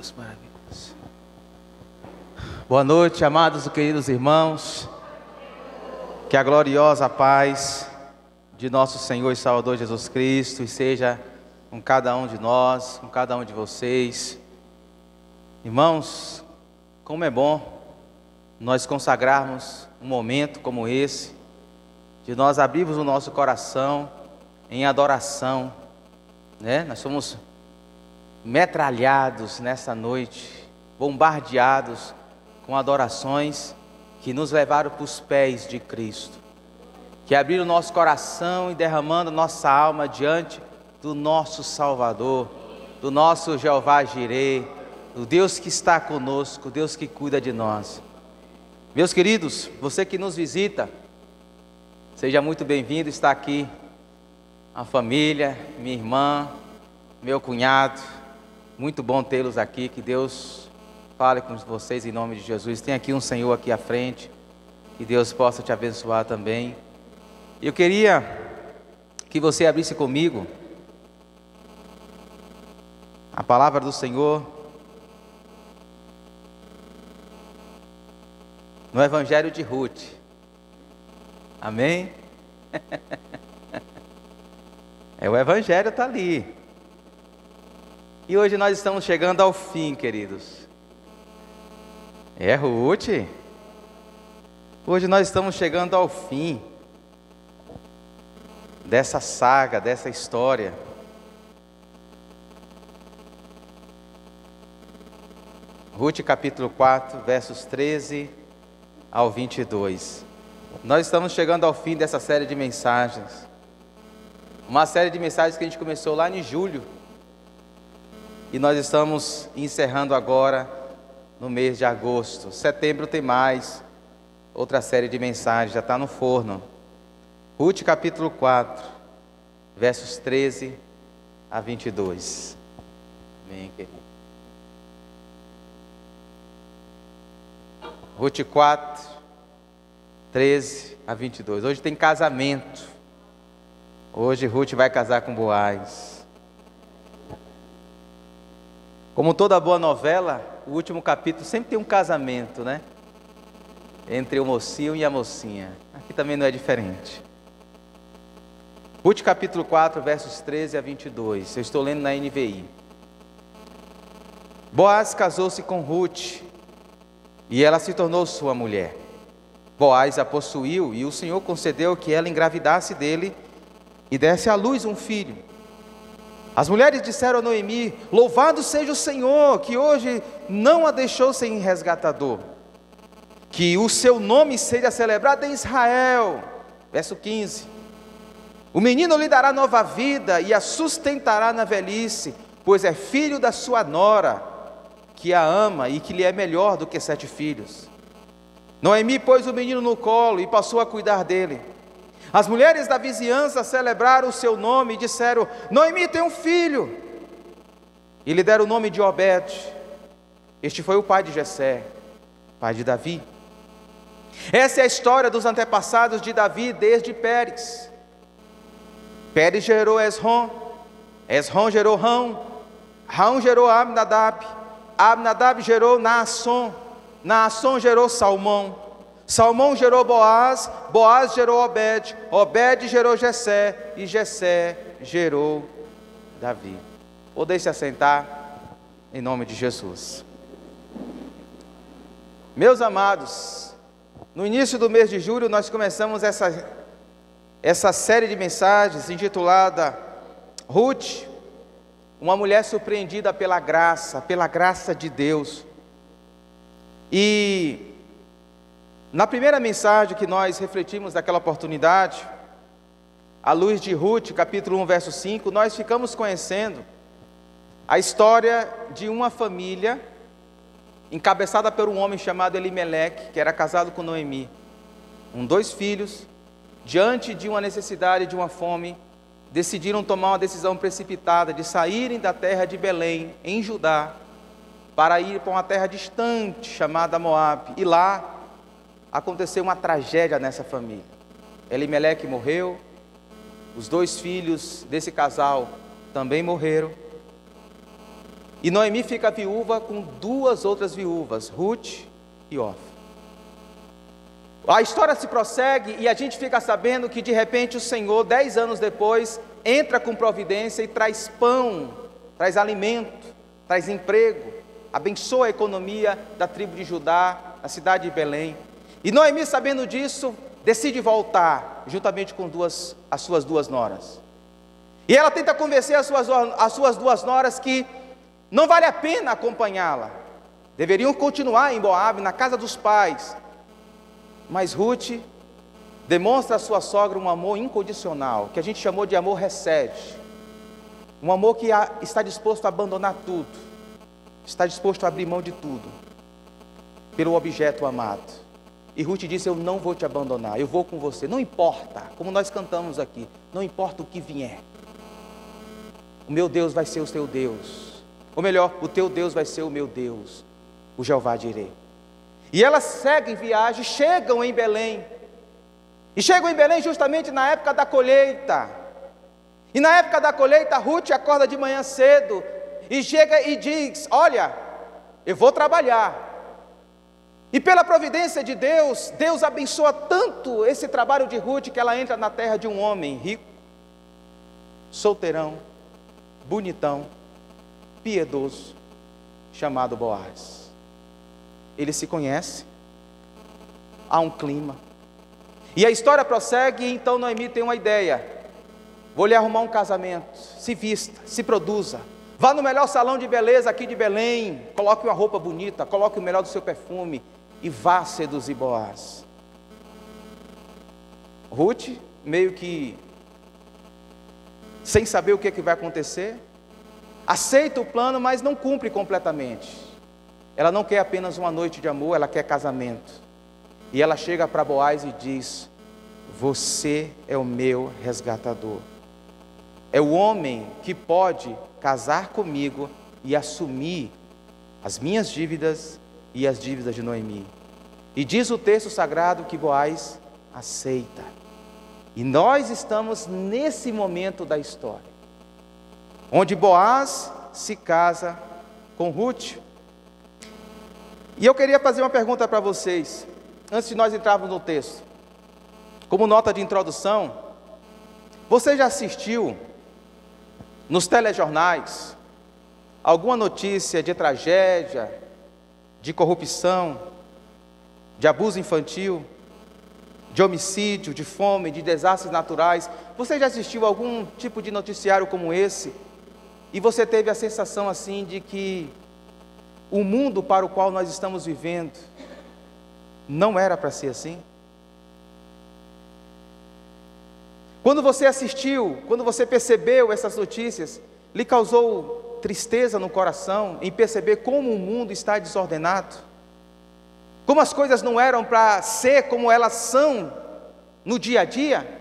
Deus maravilhoso. Boa noite, amados e queridos irmãos. Que a gloriosa paz de nosso Senhor e Salvador Jesus Cristo seja com cada um de nós, com cada um de vocês. Irmãos, como é bom nós consagrarmos um momento como esse, de nós abrirmos o nosso coração em adoração, né? Nós somos metralhados nessa noite, bombardeados com adorações que nos levaram para os pés de Cristo, que abriram o nosso coração e derramando nossa alma diante do nosso Salvador, do nosso Jeová Jireh, do Deus que está conosco, o Deus que cuida de nós. Meus queridos, você que nos visita, seja muito bem-vindo. Está aqui a família, minha irmã, meu cunhado. Muito bom tê-los aqui. Que Deus fale com vocês em nome de Jesus. Tem aqui um Senhor aqui à frente, que Deus possa te abençoar também. Eu queria que você abrisse comigo a palavra do Senhor no Evangelho de Ruth. Amém? O Evangelho está ali. E hoje nós estamos chegando ao fim, queridos. Ruth? Hoje nós estamos chegando ao fim dessa saga, dessa história. Ruth capítulo 4, versos 13 ao 22. Nós estamos chegando ao fim dessa série de mensagens. Uma série de mensagens que a gente começou lá em julho. E nós estamos encerrando agora no mês de agosto. Setembro tem mais outra série de mensagens, já está no forno. Ruth capítulo 4, versos 13 a 22. Amém, querido. Ruth 4, 13 a 22. Hoje tem casamento. Hoje Ruth vai casar com Boaz. Como toda boa novela, o último capítulo sempre tem um casamento, né? Entre o mocinho e a mocinha. Aqui também não é diferente. Ruth capítulo 4, versos 13 a 22. Eu estou lendo na NVI. Boaz casou-se com Ruth, e ela se tornou sua mulher. Boaz a possuiu, e o Senhor concedeu que ela engravidasse dele e desse à luz um filho. As mulheres disseram a Noemi: louvado seja o Senhor, que hoje não a deixou sem resgatador, que o seu nome seja celebrado em Israel. Verso 15: o menino lhe dará nova vida e a sustentará na velhice, pois é filho da sua nora, que a ama e que lhe é melhor do que 7 filhos. Noemi pôs o menino no colo e passou a cuidar dele. As mulheres da vizinhança celebraram o seu nome e disseram: Noemi tem um filho. E lhe deram o nome de Obed. Este foi o pai de Jessé, pai de Davi. Essa é a história dos antepassados de Davi desde Pérez. Pérez gerou Esrom, Esrom gerou Rão, Rão gerou Abinadab, Abinadab gerou Naasson, Naasson gerou Salmão, Salmão gerou Boaz, Boaz gerou Obed, Obed gerou Jessé, e Jessé gerou Davi. Podem se assentar em nome de Jesus. Meus amados, no início do mês de julho nós começamos essa série de mensagens intitulada Ruth, uma mulher surpreendida pela graça de Deus. E na primeira mensagem que nós refletimos naquela oportunidade, à luz de Ruth, capítulo 1, verso 5, nós ficamos conhecendo a história de uma família encabeçada por um homem chamado Elimeleque, que era casado com Noemi, com 2 filhos. Diante de uma necessidade, de uma fome, decidiram tomar uma decisão precipitada de saírem da terra de Belém, em Judá, para ir para uma terra distante chamada Moabe. E lá aconteceu uma tragédia nessa família. Elimeleque morreu, os 2 filhos desse casal também morreram. E Noemi fica viúva com duas outras viúvas, Ruth e Orfa. A história se prossegue e a gente fica sabendo que de repente o Senhor, 10 anos depois, entra com providência e traz pão, traz alimento, traz emprego, abençoa a economia da tribo de Judá, a cidade de Belém. E Noemi, sabendo disso, decide voltar, juntamente com as suas duas noras. E ela tenta convencer as suas duas noras que não vale a pena acompanhá-la, deveriam continuar em Moabe, na casa dos pais. Mas Ruth demonstra à sua sogra um amor incondicional, que a gente chamou de amor recede, um amor que está disposto a abandonar tudo, está disposto a abrir mão de tudo, pelo objeto amado. E Ruth disse: eu não vou te abandonar, eu vou com você, não importa, como nós cantamos aqui, não importa o que vier, o meu Deus vai ser o teu Deus, ou melhor, o teu Deus vai ser o meu Deus, o Jeová Jireh. E elas seguem viagem, chegam em Belém, e chegam em Belém justamente na época da colheita. E na época da colheita, Ruth acorda de manhã cedo, e chega e diz: olha, eu vou trabalhar. E pela providência de Deus, Deus abençoa tanto esse trabalho de Ruth, que ela entra na terra de um homem rico, solteirão, bonitão, piedoso, chamado Boaz. Eles se conhecem, há um clima, e a história prossegue. E então Noemi tem uma ideia: vou lhe arrumar um casamento, se vista, se produza, vá no melhor salão de beleza aqui de Belém, coloque uma roupa bonita, coloque o melhor do seu perfume, e vá seduzir Boaz. Ruth, meio que sem saber o que vai acontecer, aceita o plano, mas não cumpre completamente. Ela não quer apenas uma noite de amor, ela quer casamento. E ela chega para Boaz e diz: você é o meu resgatador, é o homem que pode casar comigo e assumir as minhas dívidas e as dívidas de Noemi. E diz o texto sagrado que Boaz aceita. E nós estamos nesse momento da história, onde Boaz se casa com Ruth. E eu queria fazer uma pergunta para vocês, antes de nós entrarmos no texto. Como nota de introdução, você já assistiu nos telejornais alguma notícia de tragédia, de corrupção, de abuso infantil, de homicídio, de fome, de desastres naturais? Você já assistiu a algum tipo de noticiário como esse? E você teve a sensação assim de que o mundo para o qual nós estamos vivendo não era para ser assim? Quando você assistiu, quando você percebeu essas notícias, lhe causou tristeza no coração em perceber como o mundo está desordenado? Como as coisas não eram para ser como elas são no dia a dia?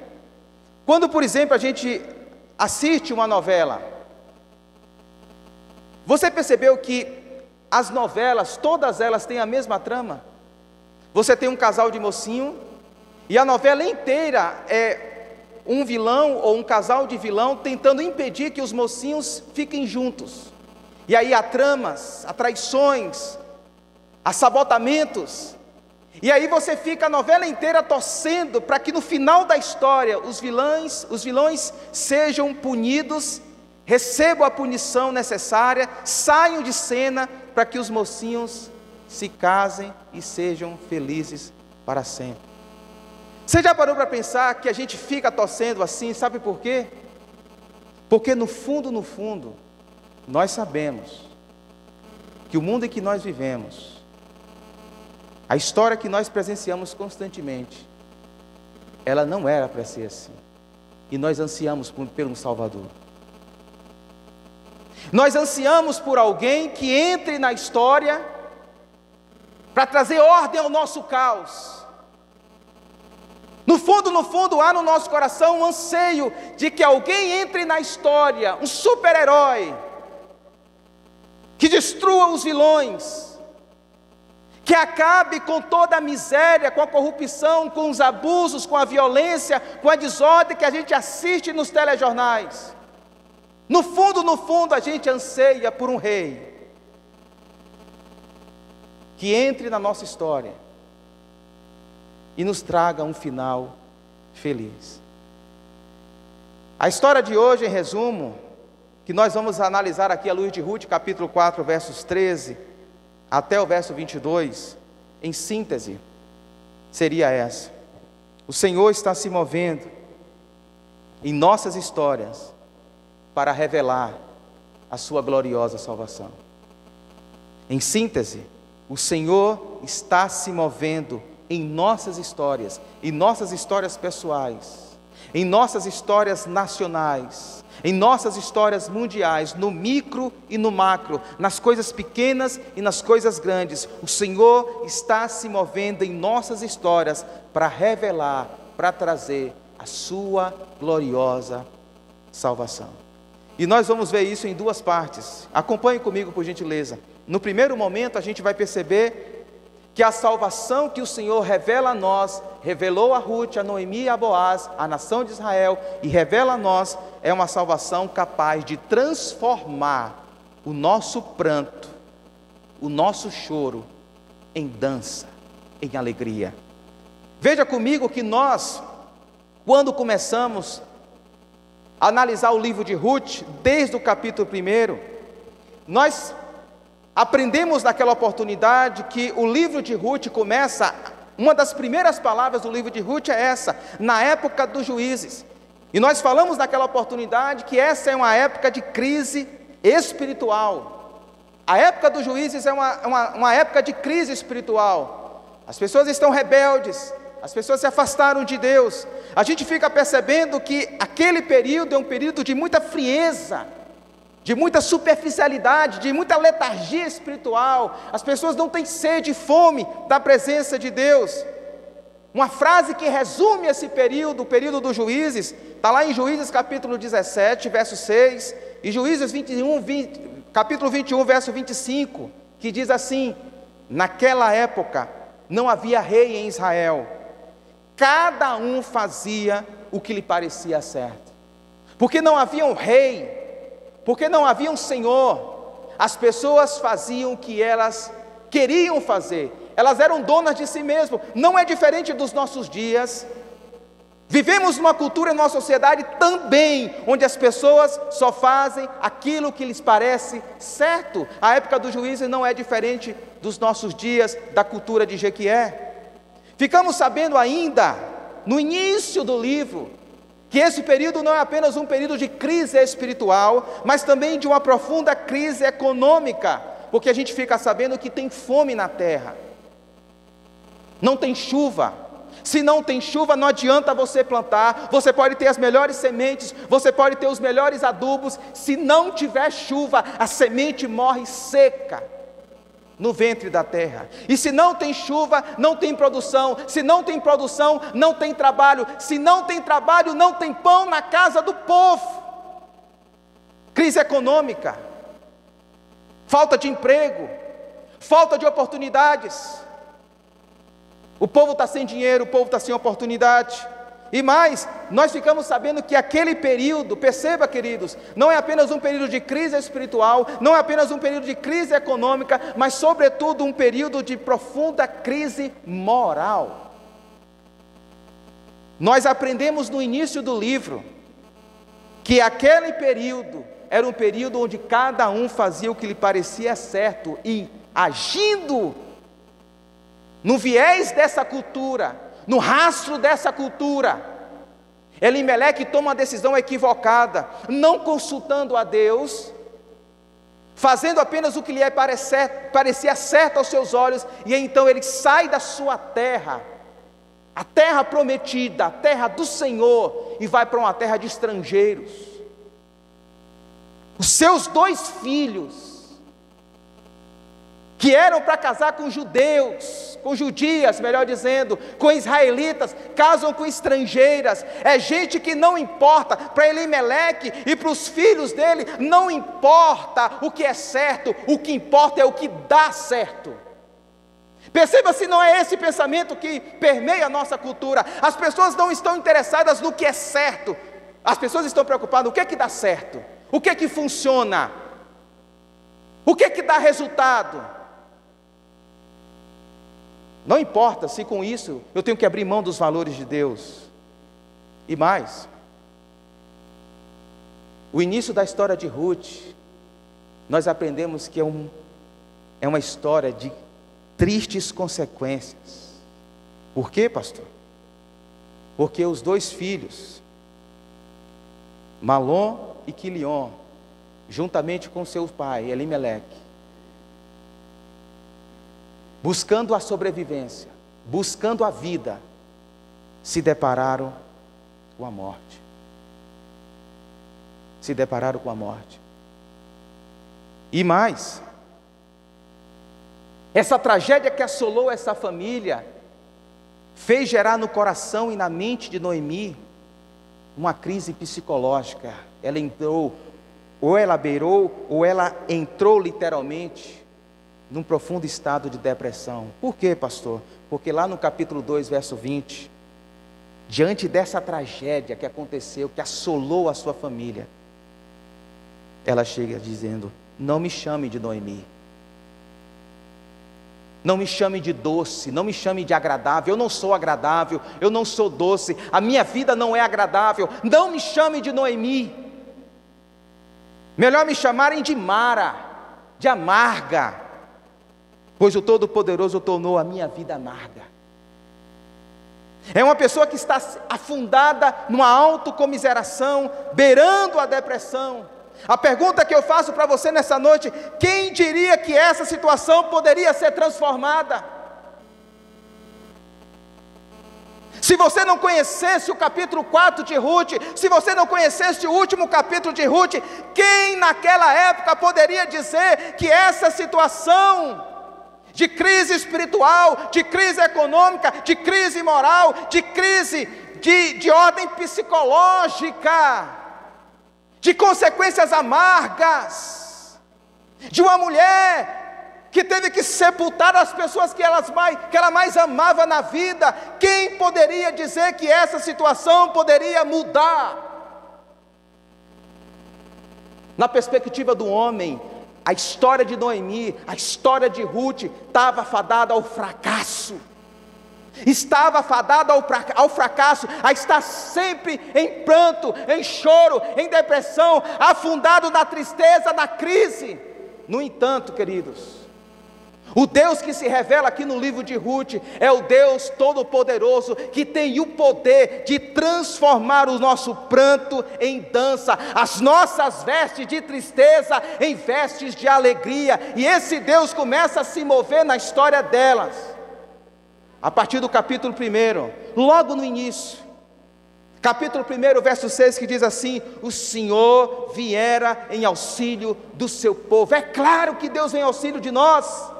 Quando, por exemplo, a gente assiste uma novela, você percebeu que as novelas, todas elas têm a mesma trama? Você tem um casal de mocinho, e a novela inteira é um vilão ou um casal de vilão tentando impedir que os mocinhos fiquem juntos. E aí há tramas, há traições, há sabotamentos. E aí você fica a novela inteira torcendo para que no final da história os vilões sejam punidos, recebam a punição necessária, saiam de cena, para que os mocinhos se casem e sejam felizes para sempre. Você já parou para pensar que a gente fica torcendo assim? Sabe por quê? Porque no fundo, nós sabemos que o mundo em que nós vivemos, a história que nós presenciamos constantemente, ela não era para ser assim. E nós ansiamos por um Salvador. Nós ansiamos por alguém que entre na história para trazer ordem ao nosso caos. No fundo, há no nosso coração um anseio de que alguém entre na história, um super-herói, que destrua os vilões, que acabe com toda a miséria, com a corrupção, com os abusos, com a violência, com a desordem que a gente assiste nos telejornais. No fundo, a gente anseia por um rei. que entre na nossa história e nos traga um final feliz. A história de hoje, em resumo, que nós vamos analisar aqui à luz de Ruth, capítulo 4, versos 13 até o verso 22, em síntese, seria essa: o Senhor está se movendo em nossas histórias para revelar a sua gloriosa salvação. Em síntese, o Senhor está se movendo em nossas histórias pessoais, em nossas histórias nacionais, em nossas histórias mundiais, no micro e no macro, nas coisas pequenas e nas coisas grandes. O Senhor está se movendo em nossas histórias para revelar, para trazer a sua gloriosa salvação. E nós vamos ver isso em duas partes. Acompanhe comigo, por gentileza. No primeiro momento, a gente vai perceber que a salvação que o Senhor revela a nós, revelou a Ruth, a Noemi e a Boaz, a nação de Israel, e revela a nós, é uma salvação capaz de transformar o nosso pranto, o nosso choro, em dança, em alegria. Veja comigo que nós, quando começamos a analisar o livro de Ruth, desde o capítulo 1, nós aprendemos naquela oportunidade que o livro de Ruth começa, uma das primeiras palavras do livro de Ruth é essa: na época dos juízes. E nós falamos naquela oportunidade que essa é uma época de crise espiritual. A época dos juízes é uma época de crise espiritual. As pessoas estão rebeldes, as pessoas se afastaram de Deus. A gente fica percebendo que aquele período é um período de muita frieza, de muita superficialidade, de muita letargia espiritual. As pessoas não têm sede e fome da presença de Deus. Uma frase que resume esse período, o período dos juízes, está lá em Juízes capítulo 17, verso 6, e Juízes capítulo 21, verso 25, que diz assim: naquela época não havia rei em Israel, cada um fazia o que lhe parecia certo. Porque não havia um rei, porque não havia um senhor, as pessoas faziam o que elas queriam fazer, elas eram donas de si mesmas. Não é diferente dos nossos dias. Vivemos numa cultura, numa sociedade também, onde as pessoas só fazem aquilo que lhes parece certo. A época dos juízes não é diferente dos nossos dias, da cultura de Jequié. Ficamos sabendo ainda, no início do livro, que esse período não é apenas um período de crise espiritual, mas também de uma profunda crise econômica, porque a gente fica sabendo que tem fome na terra, não tem chuva. Se não tem chuva, não adianta você plantar. Você pode ter as melhores sementes, você pode ter os melhores adubos, se não tiver chuva, a semente morre seca no ventre da terra. E se não tem chuva, não tem produção. Se não tem produção, não tem trabalho. Se não tem trabalho, não tem pão na casa do povo. Crise econômica, falta de emprego, falta de oportunidades. O povo está sem dinheiro, o povo está sem oportunidade. E mais, nós ficamos sabendo que aquele período, perceba, queridos, não é apenas um período de crise espiritual, não é apenas um período de crise econômica, mas sobretudo um período de profunda crise moral. Nós aprendemos no início do livro que aquele período era um período onde cada um fazia o que lhe parecia certo, e agindo no viés dessa cultura, no rastro dessa cultura, Elimeleque toma uma decisão equivocada, não consultando a Deus, fazendo apenas o que lhe parecia certo aos seus olhos, e então ele sai da sua terra, a terra prometida, a terra do Senhor, e vai para uma terra de estrangeiros. Os seus 2 filhos, que eram para casar com judeus, com judias, melhor dizendo, com israelitas, casam com estrangeiras. É gente que não importa. Para Elimeleque e para os filhos dele, não importa o que é certo, o que importa é o que dá certo. Perceba se não é esse pensamento que permeia a nossa cultura. As pessoas não estão interessadas no que é certo, as pessoas estão preocupadas no que é que dá certo, o que é que funciona, o que é que dá resultado. Não importa se com isso eu tenho que abrir mão dos valores de Deus. E mais, o início da história de Ruth, nós aprendemos que é uma história de tristes consequências. Por quê, pastor? Porque os dois filhos, Malom e Quilion, juntamente com seu pai, Elimeleque, buscando a sobrevivência, buscando a vida, se depararam com a morte. Se depararam com a morte. E mais, essa tragédia que assolou essa família, fez gerar no coração e na mente de Noemi uma crise psicológica. Ela entrou, ou ela beirou, ou ela entrou literalmente num profundo estado de depressão. Por quê, pastor? Porque lá no capítulo 2, verso 20, diante dessa tragédia que aconteceu, que assolou a sua família, ela chega dizendo: não me chame de Noemi, não me chame de doce, não me chame de agradável, eu não sou agradável, eu não sou doce, a minha vida não é agradável, não me chame de Noemi, melhor me chamarem de Mara, de amarga, pois o Todo-Poderoso tornou a minha vida amarga. É uma pessoa que está afundada numa autocomiseração, beirando a depressão. A pergunta que eu faço para você nessa noite: quem diria que essa situação poderia ser transformada? Se você não conhecesse o capítulo 4 de Ruth, se você não conhecesse o último capítulo de Ruth, quem naquela época poderia dizer que essa situação de crise espiritual, de crise econômica, de crise moral, de crise de ordem psicológica, de consequências amargas, de uma mulher que teve que sepultar as pessoas que ela mais amava na vida, quem poderia dizer que essa situação poderia mudar? Na perspectiva do homem, a história de Noemi, a história de Ruth estava fadada ao fracasso. Estava fadada ao fracasso, a estar sempre em pranto, em choro, em depressão, afundado na tristeza, na crise. No entanto, queridos, o Deus que se revela aqui no livro de Ruth é o Deus Todo-Poderoso, que tem o poder de transformar o nosso pranto em dança, as nossas vestes de tristeza em vestes de alegria, e esse Deus começa a se mover na história delas, a partir do capítulo 1, logo no início, capítulo 1, verso 6, que diz assim: o Senhor viera em auxílio do seu povo. É claro que Deus vem em auxílio de nós.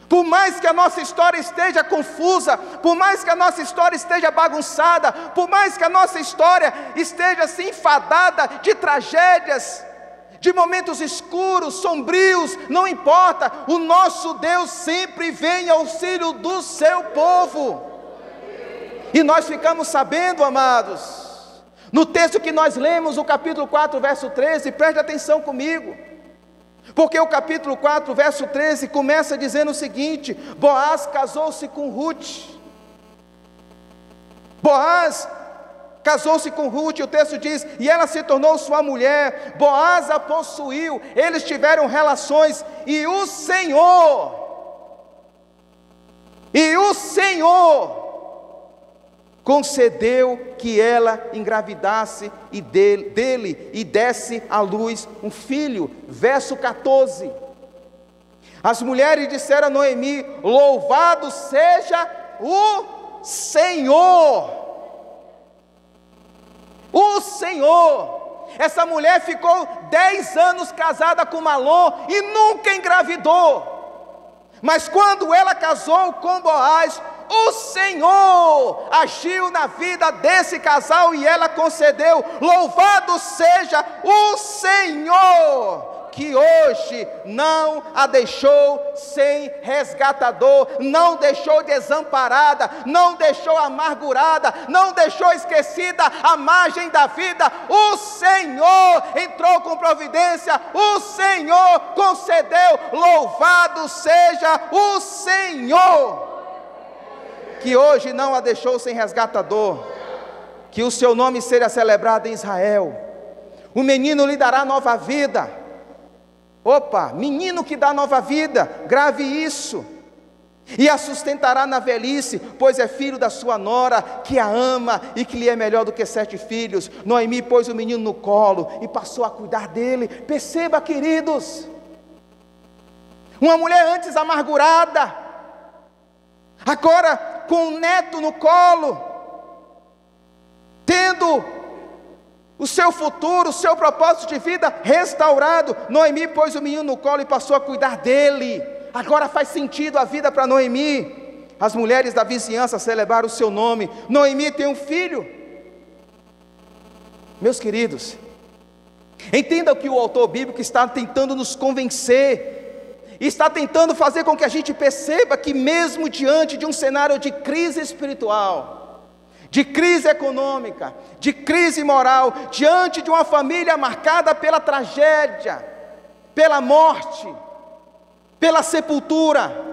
Por mais que a nossa história esteja confusa, por mais que a nossa história esteja bagunçada, por mais que a nossa história esteja assim enfadada de tragédias, de momentos escuros, sombrios, não importa, o nosso Deus sempre vem em auxílio do seu povo. E nós ficamos sabendo, amados, no texto que nós lemos, o capítulo 4, verso 13, preste atenção comigo, porque o capítulo 4, verso 13, começa dizendo o seguinte: Boaz casou-se com Ruth. Boaz casou-se com Ruth, o texto diz: e ela se tornou sua mulher. Boaz a possuiu, eles tiveram relações, e o Senhor concedeu que ela engravidasse dele e desse à luz um filho. Verso 14: as mulheres disseram a Noemi: louvado seja o Senhor. O Senhor. Essa mulher ficou 10 anos casada com Malom e nunca engravidou, mas quando ela casou com Boaz, o Senhor agiu na vida desse casal e ela concedeu. Louvado seja o Senhor, que hoje não a deixou sem resgatador, não deixou desamparada, não deixou amargurada, não deixou esquecida à margem da vida. O Senhor entrou com providência, o Senhor concedeu. Louvado seja o Senhor, que hoje não a deixou sem resgatador. Que o seu nome seja celebrado em Israel. O menino lhe dará nova vida. Opa, menino que dá nova vida, grave isso. E a sustentará na velhice, pois é filho da sua nora, que a ama e que lhe é melhor do que 7 filhos. Noemi pôs o menino no colo e passou a cuidar dele. Perceba, queridos, uma mulher antes amargurada, agora com um neto no colo, tendo o seu futuro, o seu propósito de vida restaurado. Noemi pôs o menino no colo e passou a cuidar dele. Agora faz sentido a vida para Noemi. As mulheres da vizinhança celebraram o seu nome. Noemi tem um filho. Meus queridos, entenda que o autor bíblico está tentando nos convencer, está tentando fazer com que a gente perceba que mesmo diante de um cenário de crise espiritual, de crise econômica, de crise moral, diante de uma família marcada pela tragédia, pela morte, pela sepultura,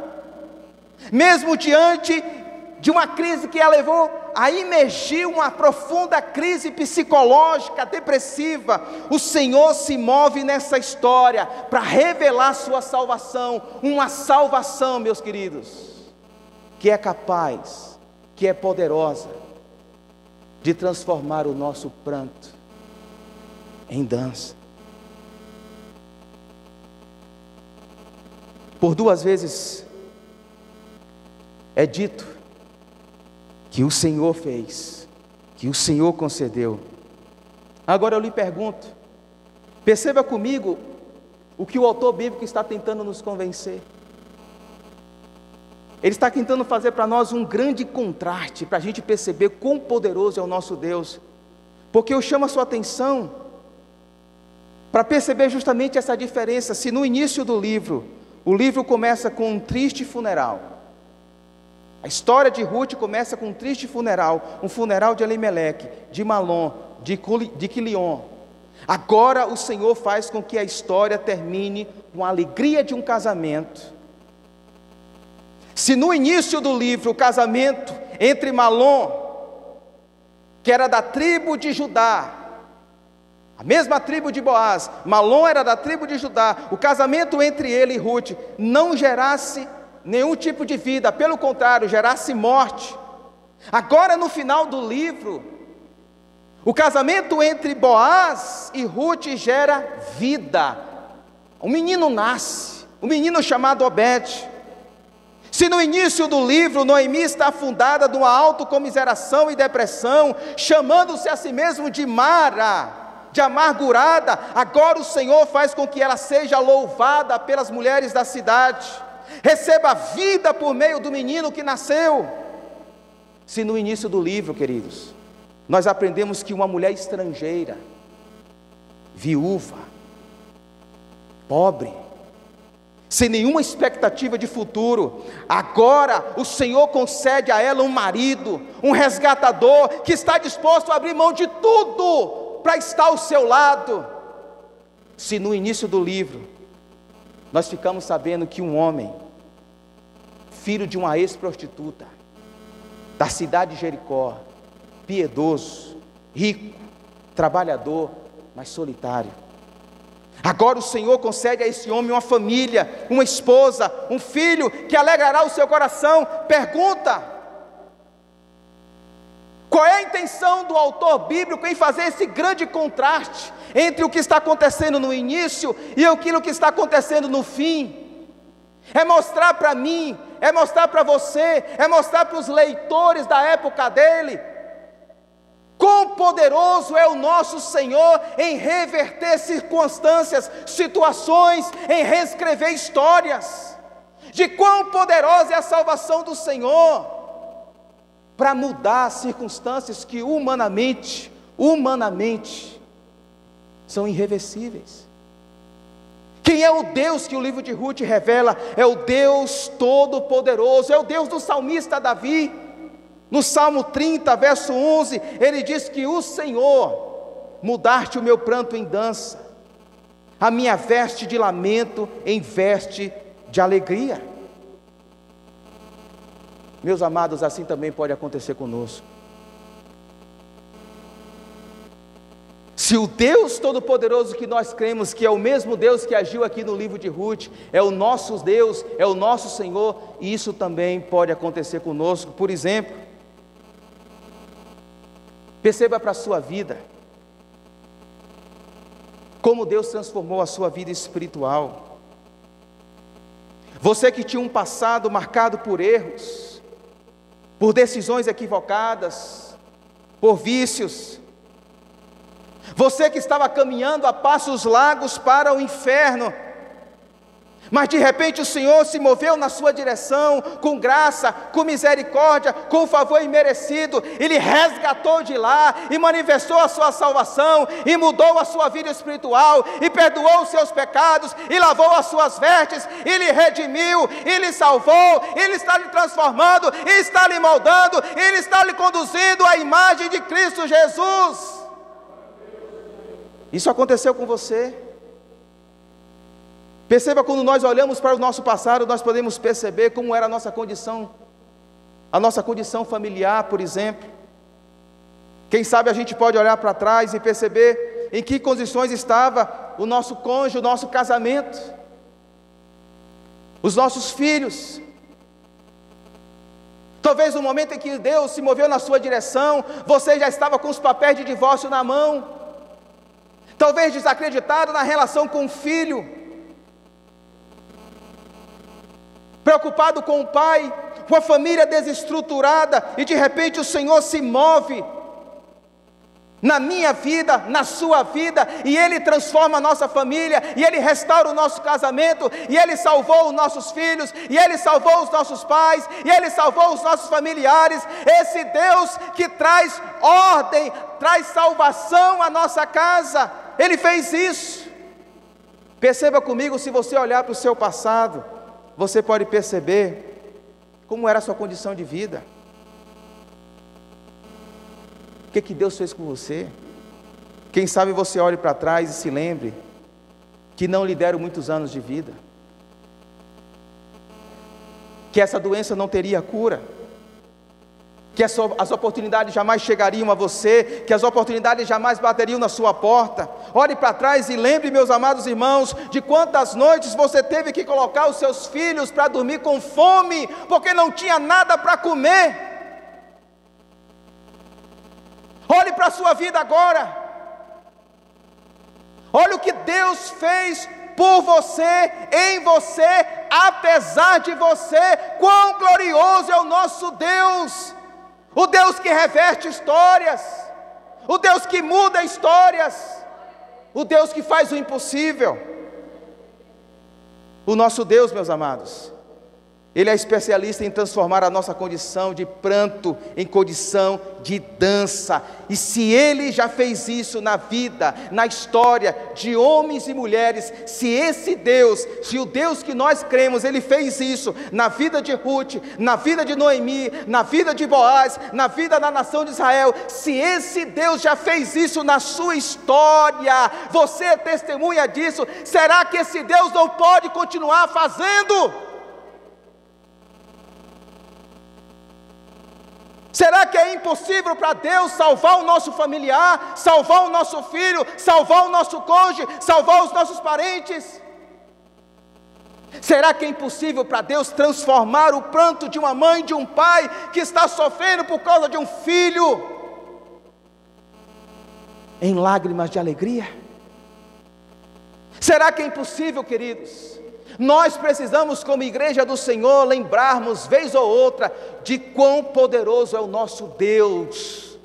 mesmo diante de uma crise que a levou a imergir uma profunda crise psicológica, depressiva, o Senhor se move nessa história para revelar sua salvação, uma salvação, meus queridos, que é capaz, que é poderosa, de transformar o nosso pranto em dança. Por 2 vezes é dito que o Senhor fez, que o Senhor concedeu. Agora eu lhe pergunto, perceba comigo o que o autor bíblico está tentando nos convencer. Ele está tentando fazer para nós um grande contraste, para a gente perceber quão poderoso é o nosso Deus. Porque eu chamo a sua atenção para perceber justamente essa diferença. Se no início do livro, o livro começa com um triste funeral, a história de Ruth começa com um triste funeral, um funeral de Elimeleque, de Malom, de Quilion. Agora o Senhor faz com que a história termine com a alegria de um casamento. Se no início do livro o casamento entre Malom, que era da tribo de Judá, a mesma tribo de Boaz, Malom era da tribo de Judá, o casamento entre ele e Ruth não gerasse nenhum tipo de vida, pelo contrário, gerasse morte. Agora no final do livro, o casamento entre Boaz e Ruth gera vida. Um menino nasce, um menino chamado Obed. Se no início do livro Noemi está afundada numa autocomiseração e depressão, chamando-se a si mesmo de Mara, de amargurada, agora o Senhor faz com que ela seja louvada pelas mulheres da cidade, receba vida por meio do menino que nasceu. Se no início do livro, queridos, nós aprendemos que uma mulher estrangeira, viúva, pobre, sem nenhuma expectativa de futuro, agora o Senhor concede a ela um marido, um resgatador, que está disposto a abrir mão de tudo para estar ao seu lado. Se no início do livro nós ficamos sabendo que um homem, filho de uma ex-prostituta, da cidade de Jericó, piedoso, rico, trabalhador, mas solitário, agora o Senhor concede a esse homem uma família, uma esposa, um filho que alegrará o seu coração. Pergunta: qual é a intenção do autor bíblico em fazer esse grande contraste entre o que está acontecendo no início e aquilo que está acontecendo no fim? É mostrar para mim, é mostrar para você, é mostrar para os leitores da época dele, quão poderoso é o nosso Senhor em reverter circunstâncias, situações, em reescrever histórias, de quão poderosa é a salvação do Senhor, para mudar circunstâncias que humanamente, são irreversíveis. Quem é o Deus que o livro de Ruth revela? É o Deus Todo-Poderoso, é o Deus do salmista Davi. No Salmo 30, verso 11, ele diz que o Senhor, mudaste o meu pranto em dança, a minha veste de lamento em veste de alegria. Meus amados, assim também pode acontecer conosco. Se o Deus Todo-Poderoso que nós cremos, que é o mesmo Deus que agiu aqui no livro de Ruth, é o nosso Deus, é o nosso Senhor, isso também pode acontecer conosco. Por exemplo, perceba para a sua vida, como Deus transformou a sua vida espiritual. Você que tinha um passado marcado por erros, por decisões equivocadas, por vícios, você que estava caminhando a passos largos para o inferno, mas de repente o Senhor se moveu na sua direção, com graça, com misericórdia, com favor imerecido, Ele resgatou de lá, e manifestou a sua salvação, e mudou a sua vida espiritual, e perdoou os seus pecados, e lavou as suas vestes, e lhe redimiu, e lhe salvou, Ele está lhe transformando, e está lhe moldando, e Ele está lhe conduzindo à imagem de Cristo Jesus. Isso aconteceu com você? Perceba, quando nós olhamos para o nosso passado, nós podemos perceber como era a nossa condição familiar, por exemplo. Quem sabe a gente pode olhar para trás e perceber em que condições estava o nosso cônjuge, o nosso casamento, os nossos filhos. Talvez no momento em que Deus se moveu na sua direção, você já estava com os papéis de divórcio na mão, talvez desacreditado na relação com o filho, preocupado com o pai, com a família desestruturada, e de repente o Senhor se move na minha vida, na sua vida, e Ele transforma a nossa família, e Ele restaura o nosso casamento, e Ele salvou os nossos filhos, e Ele salvou os nossos pais, e Ele salvou os nossos familiares. Esse Deus que traz ordem, traz salvação à nossa casa, Ele fez isso. Perceba comigo, se você olhar para o seu passado, você pode perceber como era a sua condição de vida. O que Deus fez com você? Quem sabe você olhe para trás e se lembre que não lhe deram muitos anos de vida, que essa doença não teria cura, que as oportunidades jamais chegariam a você, que as oportunidades jamais bateriam na sua porta. Olhe para trás e lembre, meus amados irmãos, de quantas noites você teve que colocar os seus filhos para dormir com fome, porque não tinha nada para comer. Olhe para a sua vida agora, olha o que Deus fez por você, em você, apesar de você. Quão glorioso é o nosso Deus! O Deus que reverte histórias, o Deus que muda histórias, o Deus que faz o impossível. O nosso Deus, meus amados, Ele é especialista em transformar a nossa condição de pranto em condição de dança. E se Ele já fez isso na vida, na história de homens e mulheres, se esse Deus, se o Deus que nós cremos, Ele fez isso na vida de Ruth, na vida de Noemi, na vida de Boaz, na vida da nação de Israel, se esse Deus já fez isso na sua história, você é testemunha disso, será que esse Deus não pode continuar fazendo? Será que é impossível para Deus salvar o nosso familiar, salvar o nosso filho, salvar o nosso cônjuge, salvar os nossos parentes? Será que é impossível para Deus transformar o pranto de uma mãe, de um pai que está sofrendo por causa de um filho, em lágrimas de alegria? Será que é impossível, queridos? Nós precisamos, como igreja do Senhor, lembrarmos vez ou outra de quão poderoso é o nosso Deus.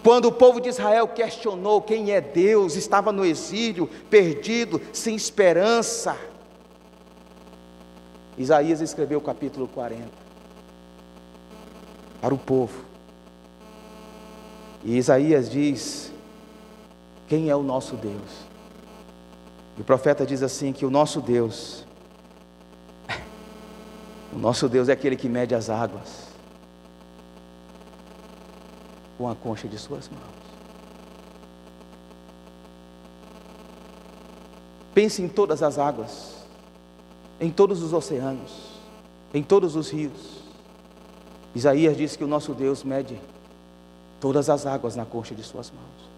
Quando o povo de Israel questionou quem é Deus, estava no exílio, perdido, sem esperança, Isaías escreveu o capítulo 40 para o povo, e Isaías diz quem é o nosso Deus. E o profeta diz assim, que o nosso Deus é aquele que mede as águas com a concha de suas mãos. Pense em todas as águas, em todos os oceanos, em todos os rios. Isaías diz que o nosso Deus mede todas as águas na concha de suas mãos.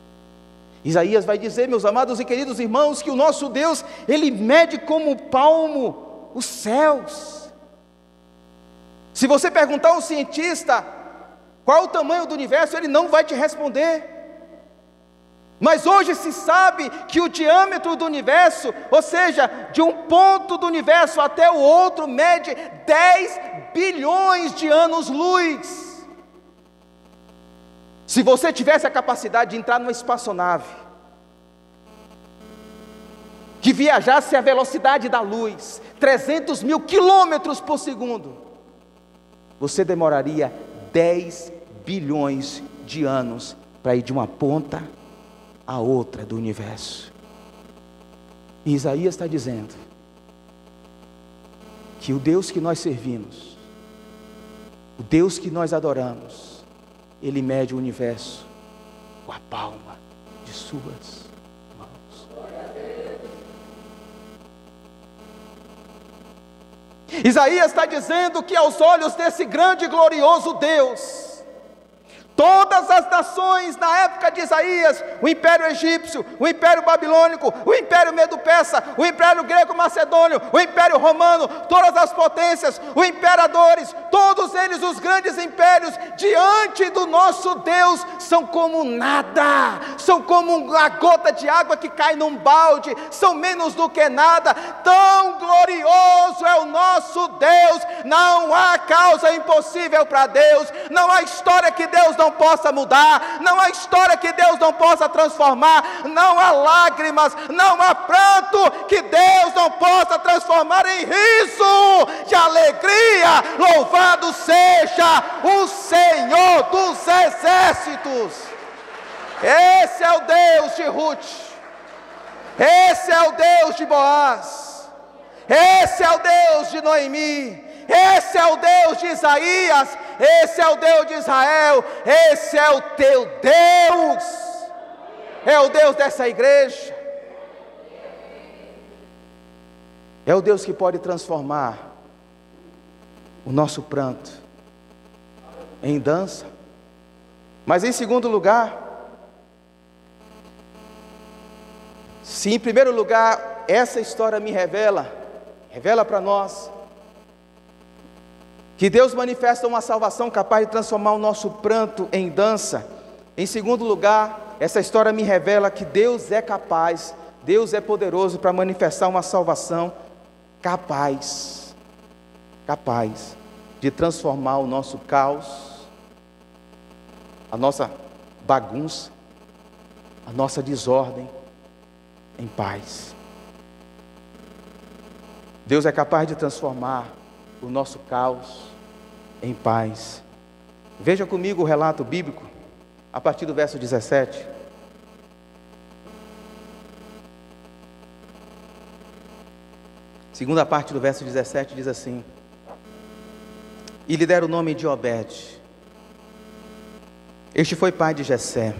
Isaías vai dizer, meus amados e queridos irmãos, que o nosso Deus, Ele mede como palmo os céus. Se você perguntar a um cientista qual é o tamanho do universo, ele não vai te responder. Mas hoje se sabe que o diâmetro do universo, ou seja, de um ponto do universo até o outro, mede 10 bilhões de anos-luz. Se você tivesse a capacidade de entrar numa espaçonave, que viajasse à velocidade da luz, 300 mil quilômetros por segundo, você demoraria 10 bilhões de anos para ir de uma ponta a outra do universo. E Isaías está dizendo que o Deus que nós servimos, o Deus que nós adoramos, Ele mede o universo com a palma de suas mãos. Isaías está dizendo que aos olhos desse grande e glorioso Deus, todas as nações na época de Isaías, o Império Egípcio, o Império Babilônico, o Império Medo-Persa, o Império Grego-Macedônio, o Império Romano, todas as potências, os imperadores, todos eles, os grandes impérios, diante do nosso Deus, são como nada, são como uma gota de água que cai num balde, são menos do que nada. Tão glorioso é o nosso Deus, não há causa impossível para Deus, não há história que Deus não possa mudar, não há história que Deus não possa transformar, não há lágrimas, não há pranto que Deus não possa transformar em riso de alegria. Louvado seja o Senhor dos exércitos. Esse é o Deus de Ruth, esse é o Deus de Boaz, esse é o Deus de Noemi, esse é o Deus de Isaías, esse é o Deus de Israel, esse é o teu Deus, é o Deus dessa igreja, é o Deus que pode transformar o nosso pranto em dança. Mas em segundo lugar, se em primeiro lugar essa história me revela para nós que Deus manifesta uma salvação capaz de transformar o nosso pranto em dança, em segundo lugar, essa história me revela que Deus é capaz, Deus é poderoso para manifestar uma salvação capaz de transformar o nosso caos, a nossa bagunça, a nossa desordem em paz. Deus é capaz de transformar o nosso caos em paz. Veja comigo o relato bíblico, a partir do verso 17. Segunda parte do verso 17 diz assim: e lhe deram o nome de Obed. Este foi pai de Jessé,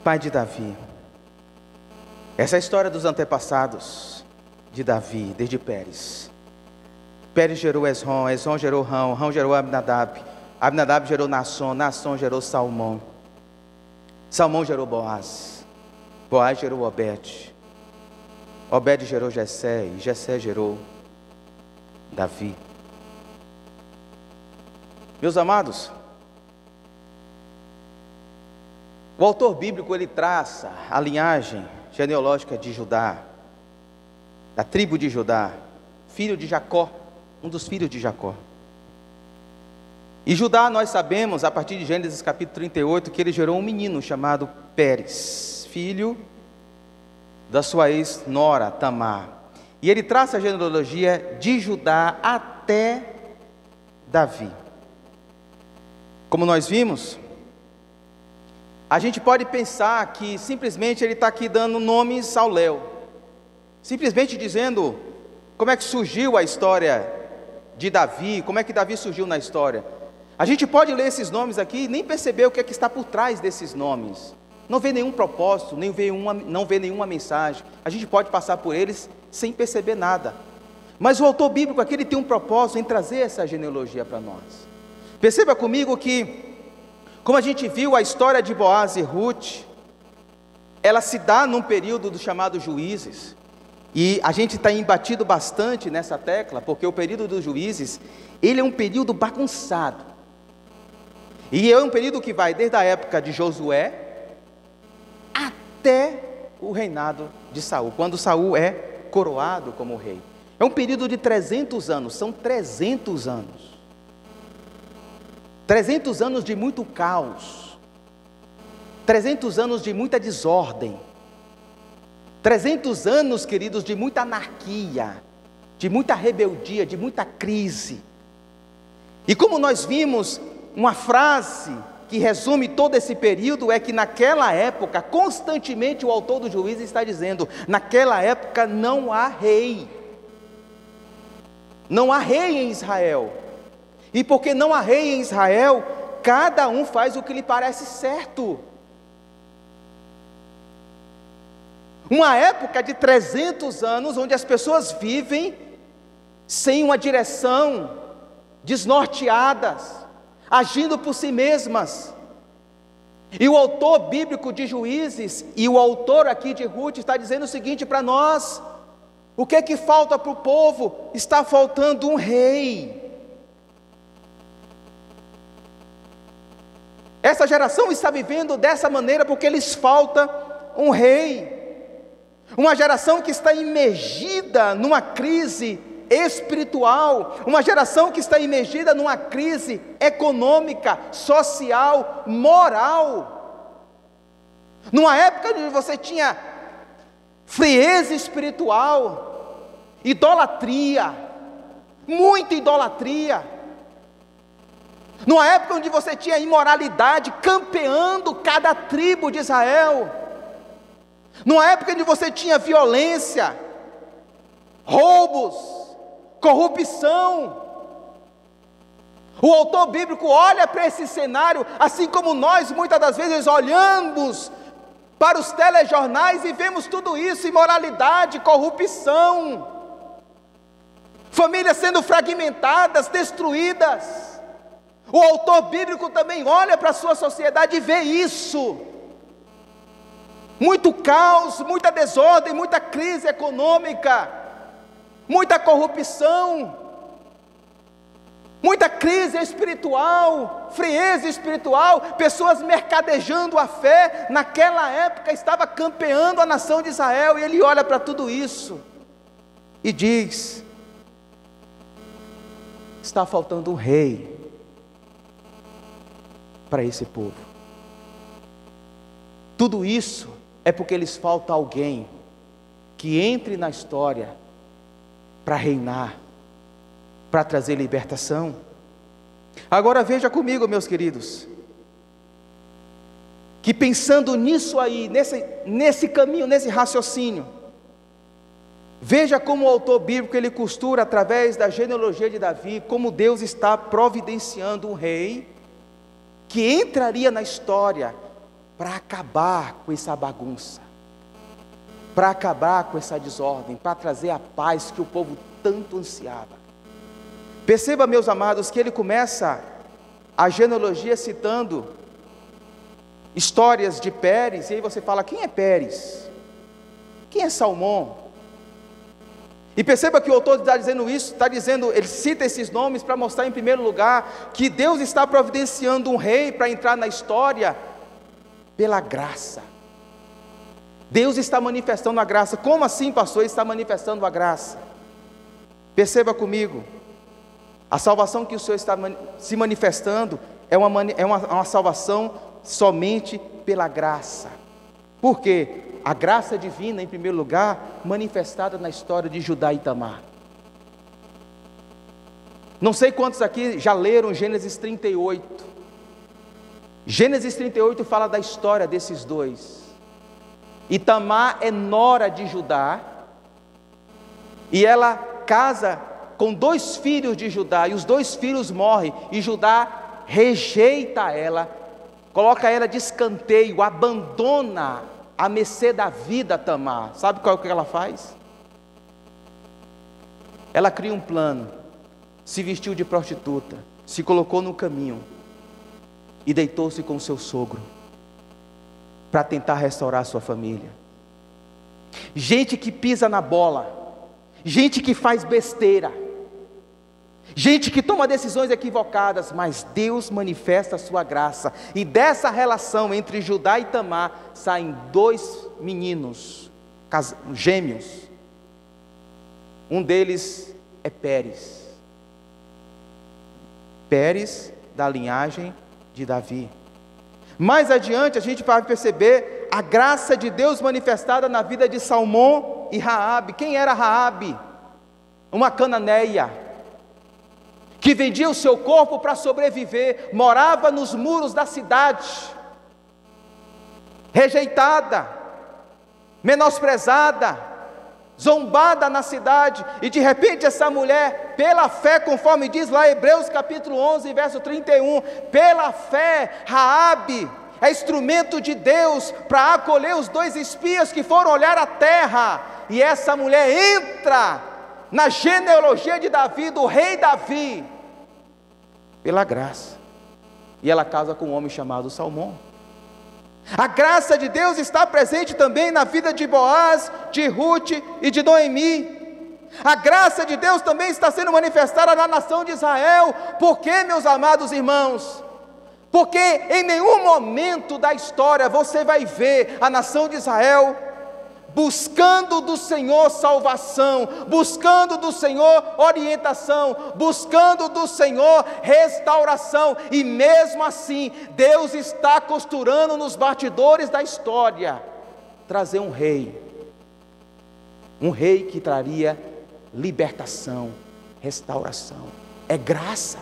pai de Davi. Essa é a história dos antepassados de Davi, desde Pérez. Pérez gerou Esrom, Esrom gerou Rão, Rão gerou Abinadab, Abinadab gerou Naasson, Naasson gerou Salmão, Salmão gerou Boaz, Boaz gerou Obed, Obed gerou Jessé, e Jessé gerou Davi. Meus amados, o autor bíblico ele traça a linhagem genealógica de Judá, da tribo de Judá, filho de Jacó, um dos filhos de Jacó. E Judá, nós sabemos, a partir de Gênesis capítulo 38, que ele gerou um menino chamado Pérez, filho da sua ex-nora Tamar. E ele traça a genealogia de Judá até Davi. Como nós vimos, a gente pode pensar que simplesmente ele está aqui dando nomes ao léu, simplesmente dizendo como é que surgiu a história de Davi, como é que Davi surgiu na história. A gente pode ler esses nomes aqui e nem perceber o que é que está por trás desses nomes. não vê nenhum propósito, não vê nenhuma mensagem. A gente pode passar por eles sem perceber nada. Mas o autor bíblico aqui, ele tem um propósito em trazer essa genealogia para nós. Perceba comigo que, como a gente viu, a história de Boaz e Ruth, ela se dá num período do chamado Juízes. E a gente está embatido bastante nessa tecla, porque o período dos Juízes, ele é um período bagunçado. E é um período que vai desde a época de Josué até o reinado de Saul, quando Saul é coroado como rei. É um período de 300 anos, são 300 anos. 300 anos de muito caos. 300 anos de muita desordem. 300 anos, queridos, de muita anarquia, de muita rebeldia, de muita crise. E como nós vimos, uma frase que resume todo esse período é que naquela época, constantemente o autor do Juízes está dizendo, naquela época não há rei. Não há rei em Israel. E porque não há rei em Israel, cada um faz o que lhe parece certo. Uma época de 300 anos, onde as pessoas vivem sem uma direção, desnorteadas, agindo por si mesmas. E o autor bíblico de Juízes, e o autor aqui de Ruth, está dizendo o seguinte para nós: o que é que falta para o povo? Está faltando um rei. Essa geração está vivendo dessa maneira porque lhes falta um rei. Uma geração que está imergida numa crise espiritual, uma geração que está imergida numa crise econômica, social, moral. Numa época onde você tinha frieza espiritual, idolatria, muita idolatria. Numa época onde você tinha imoralidade campeando cada tribo de Israel. Numa época onde você tinha violência, roubos, corrupção. O autor bíblico olha para esse cenário, assim como nós muitas das vezes olhamos para os telejornais e vemos tudo isso: imoralidade, corrupção, famílias sendo fragmentadas, destruídas. O autor bíblico também olha para a sua sociedade e vê isso: muito caos, muita desordem, muita crise econômica, muita corrupção, muita crise espiritual, frieza espiritual, pessoas mercadejando a fé. Naquela época estava campeando a nação de Israel, e ele olha para tudo isso e diz: está faltando um rei para esse povo. Tudo isso é porque lhes falta alguém que entre na história para reinar, para trazer libertação. Agora veja comigo, meus queridos, que pensando nisso aí, nesse caminho, nesse raciocínio, veja como o autor bíblico ele costura através da genealogia de Davi, como Deus está providenciando um rei que entraria na história para acabar com essa bagunça, para acabar com essa desordem, para trazer a paz que o povo tanto ansiava. Perceba, meus amados, que ele começa a genealogia citando histórias de Pérez, e aí você fala: quem é Pérez? Quem é Salmão? E perceba que o autor está dizendo isso, está dizendo, ele cita esses nomes para mostrar em primeiro lugar que Deus está providenciando um rei para entrar na história pela graça. Deus está manifestando a graça. Como assim, pastor? Ele está manifestando a graça. Perceba comigo, a salvação que o Senhor está se manifestando é uma salvação somente pela graça. Por quê? A graça divina, em primeiro lugar, manifestada na história de Judá e Tamar. Não sei quantos aqui já leram Gênesis 38. Gênesis 38 fala da história desses dois. E Tamar é nora de Judá, e ela casa com 2 filhos de Judá, e os 2 filhos morrem, e Judá rejeita ela, coloca ela de escanteio, abandona à mercê da vida Tamar. Sabe qual é o que ela faz? Ela cria um plano, se vestiu de prostituta, se colocou no caminho e deitou-se com seu sogro para tentar restaurar sua família. Gente que pisa na bola, gente que faz besteira, gente que toma decisões equivocadas, mas Deus manifesta a sua graça, e dessa relação entre Judá e Tamar saem 2 meninos, gêmeos. Um deles é Pérez, da linhagem de Davi. Mais adiante a gente vai perceber a graça de Deus manifestada na vida de Salmão e Raabe. Quem era Raabe? Uma cananeia, que vendia o seu corpo para sobreviver, morava nos muros da cidade, rejeitada, menosprezada, zombada na cidade, e de repente essa mulher, pela fé, conforme diz lá Hebreus capítulo 11, verso 31, pela fé, Raabe é instrumento de Deus para acolher os 2 espias que foram olhar a terra, e essa mulher entra na genealogia de Davi, do rei Davi, pela graça, e ela casa com um homem chamado Salmão. A graça de Deus está presente também na vida de Boaz, de Ruth e de Noemi. A graça de Deus também está sendo manifestada na nação de Israel. Por quê, meus amados irmãos? Porque em nenhum momento da história você vai ver a nação de Israel buscando do Senhor salvação, buscando do Senhor orientação, buscando do Senhor restauração, e mesmo assim, Deus está costurando nos bastidores da história, trazer um rei que traria libertação, restauração. É graça,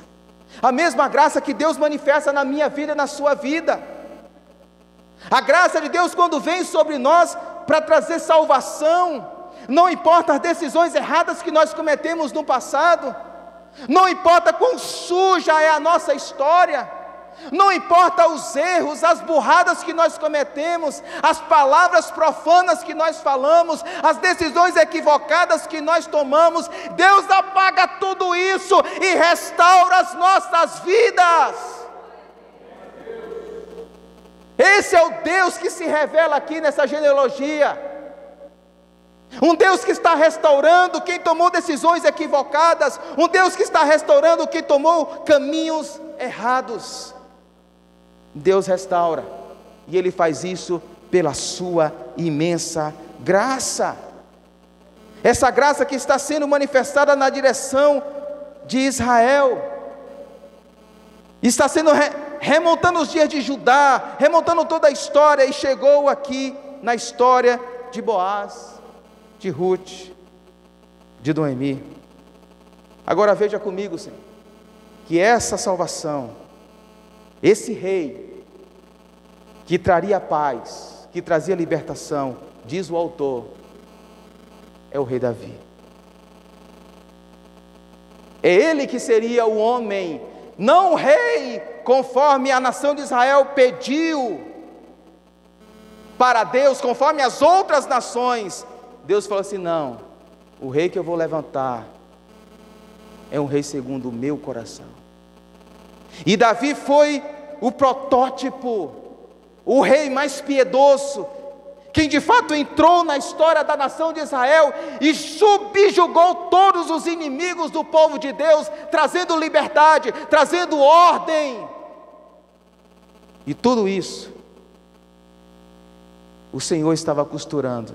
a mesma graça que Deus manifesta na minha vida e na sua vida. A graça de Deus, quando vem sobre nós para trazer salvação, não importa as decisões erradas que nós cometemos no passado, não importa quão suja é a nossa história, não importa os erros, as burradas que nós cometemos, as palavras profanas que nós falamos, as decisões equivocadas que nós tomamos, Deus apaga tudo isso e restaura as nossas vidas. Esse é o Deus que se revela aqui nessa genealogia, um Deus que está restaurando quem tomou decisões equivocadas, um Deus que está restaurando quem tomou caminhos errados. Deus restaura, e Ele faz isso pela sua imensa graça. Essa graça que está sendo manifestada na direção de Israel, está sendo remontando os dias de Judá, remontando toda a história, e chegou aqui na história de Boaz, de Ruth, de Noemi. Agora veja comigo, Senhor, que essa salvação, esse rei que traria paz, que trazia libertação, diz o autor, é o rei Davi. É ele que seria o homem, não o rei conforme a nação de Israel pediu para Deus, conforme as outras nações. Deus falou assim: não, o rei que eu vou levantar é um rei segundo o meu coração. E Davi foi o protótipo, o rei mais piedoso, quem de fato entrou na história da nação de Israel e subjugou todos os inimigos do povo de Deus, trazendo liberdade, trazendo ordem. E tudo isso, o Senhor estava costurando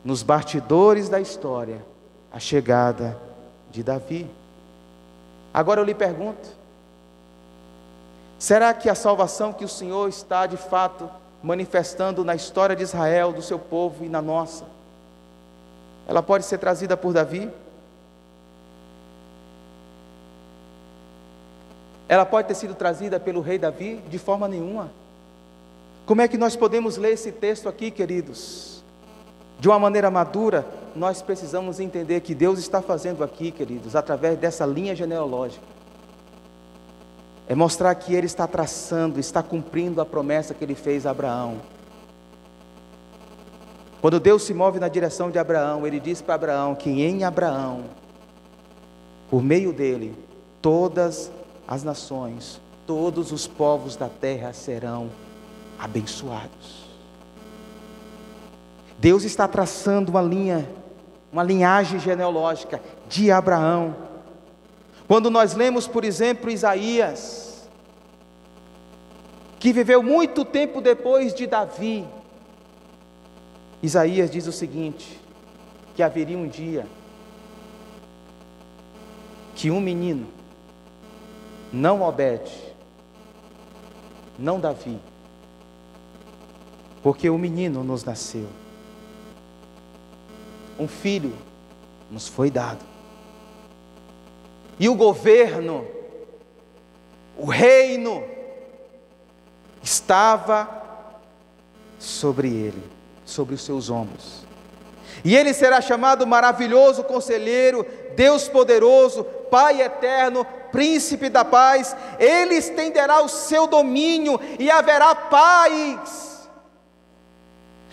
nos bastidores da história a chegada de Davi. Agora eu lhe pergunto, será que a salvação que o Senhor está de fato manifestando na história de Israel, do seu povo e na nossa, ela pode ser trazida por Davi? Ela pode ter sido trazida pelo rei Davi? De forma nenhuma. Como é que nós podemos ler esse texto aqui, queridos? De uma maneira madura, nós precisamos entender que Deus está fazendo aqui, queridos, através dessa linha genealógica, é mostrar que ele está traçando, está cumprindo a promessa que ele fez a Abraão. Quando Deus se move na direção de Abraão, ele diz para Abraão que em Abraão, por meio dele, todas as nações, todos os povos da terra serão abençoados. Deus está traçando uma linhagem genealógica de Abraão. Quando nós lemos, por exemplo, Isaías, que viveu muito tempo depois de Davi, Isaías diz o seguinte, que haveria um dia que um menino, não Obed, não Davi, porque o menino nos nasceu, um filho nos foi dado, e o governo, o reino, estava sobre ele, sobre os seus ombros, e ele será chamado Maravilhoso Conselheiro, Deus Poderoso, Pai Eterno, Príncipe da Paz. Ele estenderá o seu domínio e haverá paz,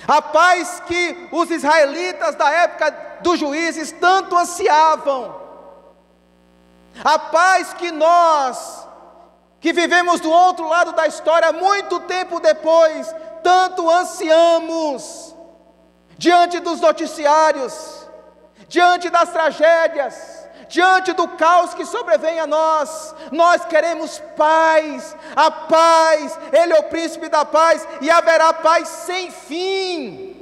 a paz que os israelitas da época dos juízes tanto ansiavam, a paz que nós, que vivemos do outro lado da história, muito tempo depois, tanto ansiamos, diante dos noticiários, diante das tragédias, diante do caos que sobrevém a nós queremos paz, a paz, Ele é o príncipe da paz, e haverá paz sem fim.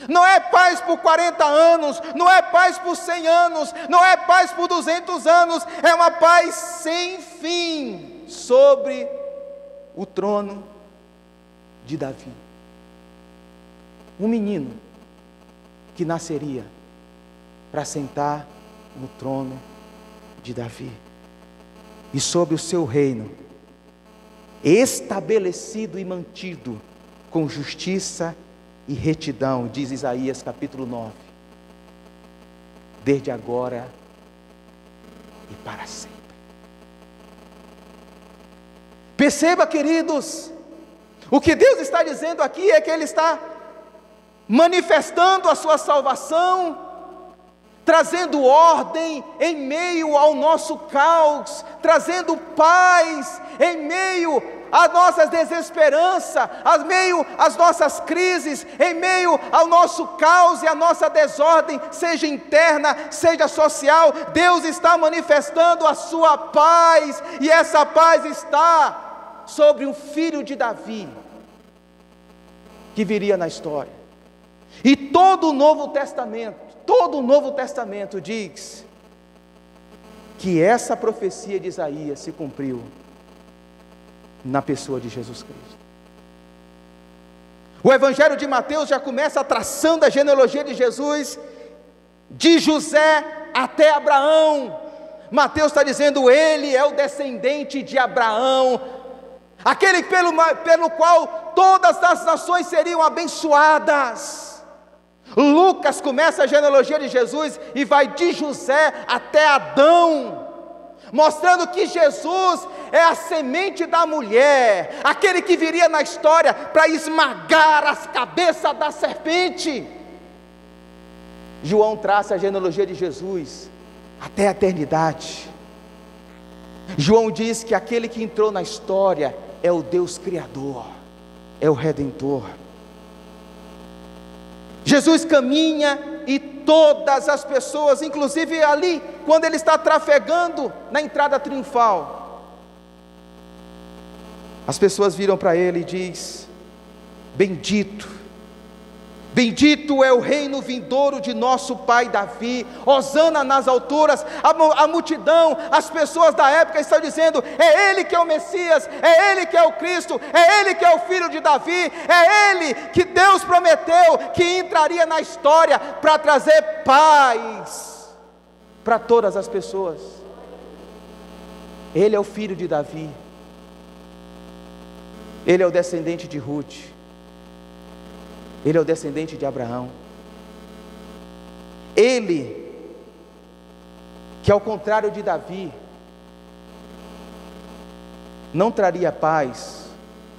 Não é paz por 40 anos, não é paz por 100 anos, não é paz por 200 anos, é uma paz sem fim, sobre o trono de Davi. Um menino que nasceria para sentar no trono de Davi, e sobre o seu reino, estabelecido e mantido com justiça e retidão, diz Isaías capítulo 9, desde agora e para sempre. Perceba, queridos, o que Deus está dizendo aqui é que Ele está manifestando a sua salvação, trazendo ordem em meio ao nosso caos, trazendo paz em meio às nossas desesperanças, em meio às nossas crises, em meio ao nosso caos e à nossa desordem, seja interna, seja social. Deus está manifestando a sua paz, e essa paz está sobre um filho de Davi, que viria na história. E todo o Novo Testamento diz que essa profecia de Isaías se cumpriu na pessoa de Jesus Cristo. O Evangelho de Mateus já começa traçando a genealogia de Jesus, de José até Abraão. Mateus está dizendo, ele é o descendente de Abraão, aquele pelo qual todas as nações seriam abençoadas. Lucas começa a genealogia de Jesus e vai de José até Adão, mostrando que Jesus é a semente da mulher, aquele que viria na história para esmagar as cabeças da serpente. João traça a genealogia de Jesus até a eternidade. João diz que aquele que entrou na história é o Deus Criador, é o Redentor. Jesus caminha e todas as pessoas, inclusive ali, quando ele está trafegando na entrada triunfal, as pessoas viram para ele e diz: bendito é o reino vindouro de nosso pai Davi, hosana nas alturas. A multidão, as pessoas da época estão dizendo, é ele que é o Messias, é ele que é o Cristo, é ele que é o filho de Davi, é ele que Deus prometeu que entraria na história para trazer paz para todas as pessoas. Ele é o filho de Davi, ele é o descendente de Ruth, ele é o descendente de Abraão. Ele, que ao contrário de Davi, não traria paz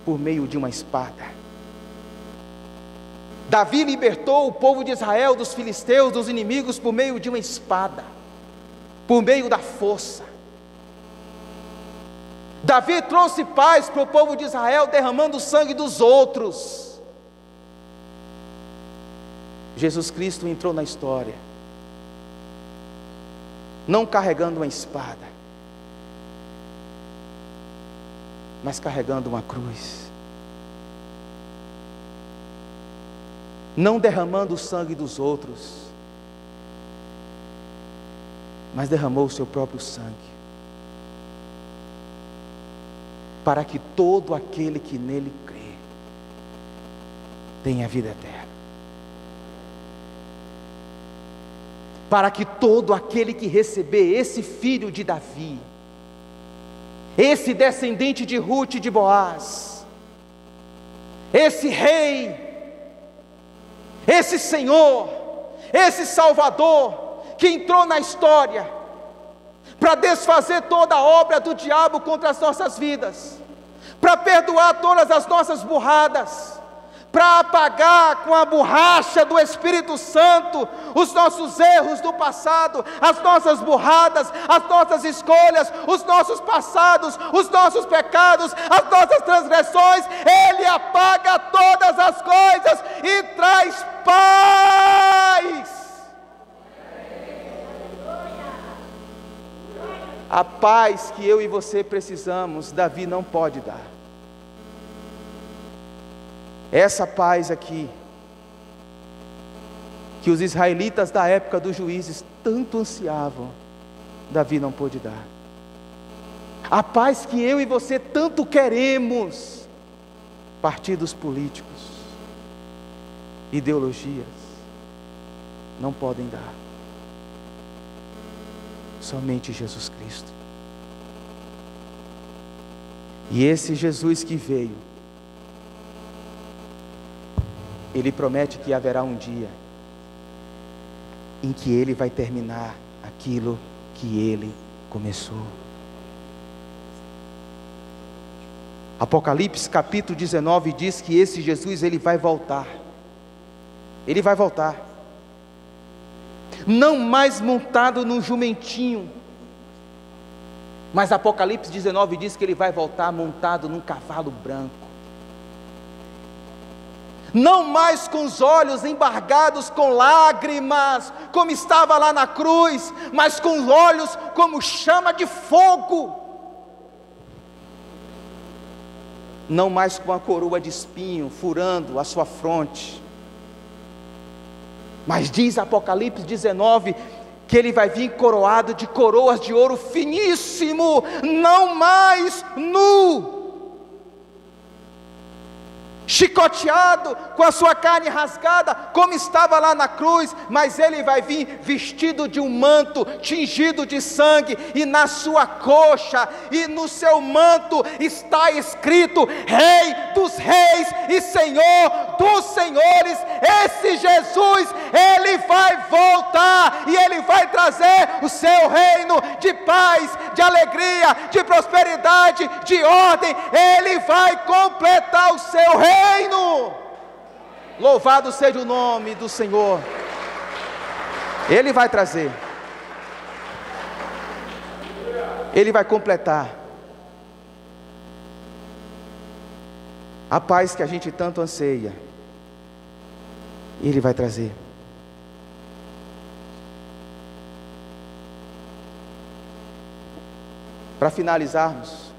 por meio de uma espada. Davi libertou o povo de Israel dos filisteus, dos inimigos, por meio de uma espada, por meio da força. Davi trouxe paz para o povo de Israel, derramando o sangue dos outros. Jesus Cristo entrou na história, não carregando uma espada, mas carregando uma cruz, não derramando o sangue dos outros, mas derramou o seu próprio sangue, para que todo aquele que nele crê tenha vida eterna, para que todo aquele que receber esse filho de Davi, esse descendente de Ruth e de Boaz, esse rei, esse Senhor, esse Salvador, que entrou na história, para desfazer toda a obra do diabo contra as nossas vidas, para perdoar todas as nossas burradas, para apagar com a borracha do Espírito Santo os nossos erros do passado, as nossas burradas, as nossas escolhas, os nossos passados, os nossos pecados, as nossas transgressões. Ele apaga todas as coisas e traz paz. A paz que eu e você precisamos, Davi não pode dar. Essa paz aqui, que os israelitas da época dos juízes tanto ansiavam, Davi não pôde dar. A paz que eu e você tanto queremos, partidos políticos, ideologias, não podem dar. Somente Jesus Cristo. E esse Jesus que veio, Ele promete que haverá um dia em que Ele vai terminar aquilo que Ele começou. Apocalipse capítulo 19 diz que esse Jesus, Ele vai voltar. Ele vai voltar. Não mais montado num jumentinho, mas Apocalipse 19 diz que Ele vai voltar montado num cavalo branco. Não mais com os olhos embargados com lágrimas, como estava lá na cruz, mas com os olhos como chama de fogo. Não mais com a coroa de espinho furando a sua fronte, mas diz Apocalipse 19 que Ele vai vir coroado de coroas de ouro finíssimo, não mais nu, chicoteado, com a sua carne rasgada, como estava lá na cruz, mas Ele vai vir vestido de um manto, tingido de sangue, e na sua coxa e no seu manto está escrito: Rei dos Reis e Senhor dos Senhores. Esse Jesus, Ele vai voltar, e Ele vai trazer o seu reino de paz, de alegria, de prosperidade, de ordem. Ele vai completar o seu reino. Louvado seja o nome do Senhor. Ele vai trazer, Ele vai completar a paz que a gente tanto anseia. Ele vai trazer. Para finalizarmos,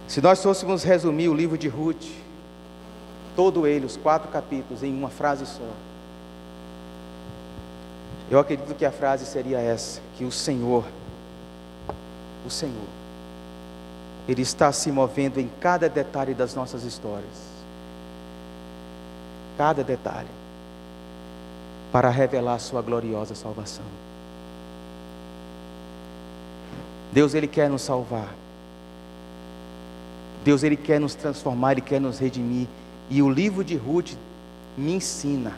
se nós fôssemos resumir o livro de Ruth, todo ele, os 4 capítulos, em uma frase só, eu acredito que a frase seria essa: que o Senhor, Ele está se movendo em cada detalhe das nossas histórias, cada detalhe, para revelar a sua gloriosa salvação. Deus, Ele quer nos salvar. Deus, Ele quer nos transformar, Ele quer nos redimir. E o livro de Ruth me ensina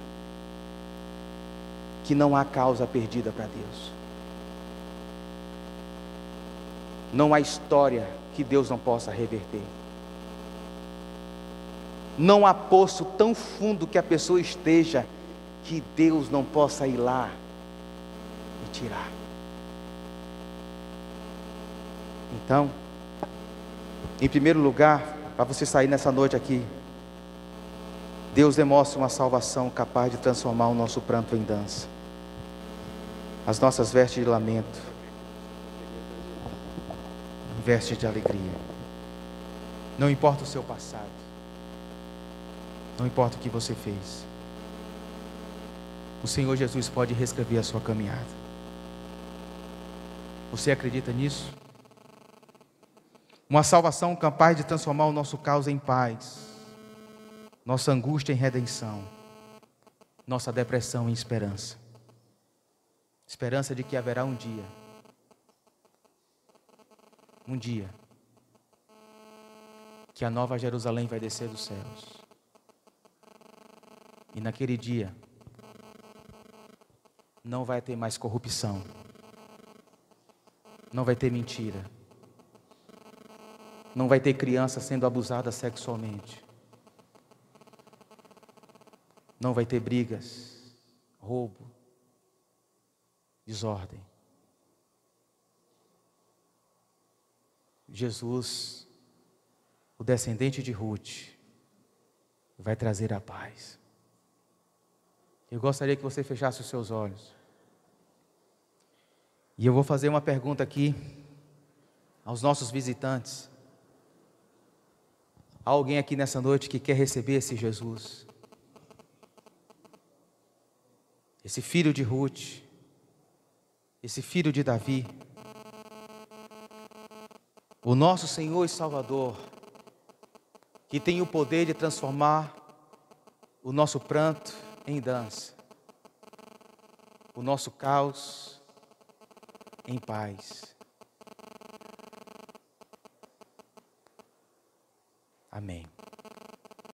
que não há causa perdida para Deus. Não há história que Deus não possa reverter. Não há poço tão fundo que a pessoa esteja que Deus não possa ir lá e tirar. Então, em primeiro lugar, para você sair nessa noite aqui, Deus demonstra uma salvação capaz de transformar o nosso pranto em dança, as nossas vestes de lamento em vestes de alegria. Não importa o seu passado, não importa o que você fez, o Senhor Jesus pode reescrever a sua caminhada. Você acredita nisso? Uma salvação capaz de transformar o nosso caos em paz, nossa angústia em redenção, nossa depressão em esperança. Esperança de que haverá um dia, que a nova Jerusalém vai descer dos céus. E naquele dia, não vai ter mais corrupção, não vai ter mentira, não vai ter criança sendo abusada sexualmente, não vai ter brigas, roubo, desordem. Jesus, o descendente de Ruth, vai trazer a paz. Eu gostaria que você fechasse os seus olhos. E eu vou fazer uma pergunta aqui aos nossos visitantes. Há alguém aqui nessa noite que quer receber esse Jesus? Esse filho de Ruth, esse filho de Davi, o nosso Senhor e Salvador, que tem o poder de transformar o nosso pranto em dança, o nosso caos em paz. Amém.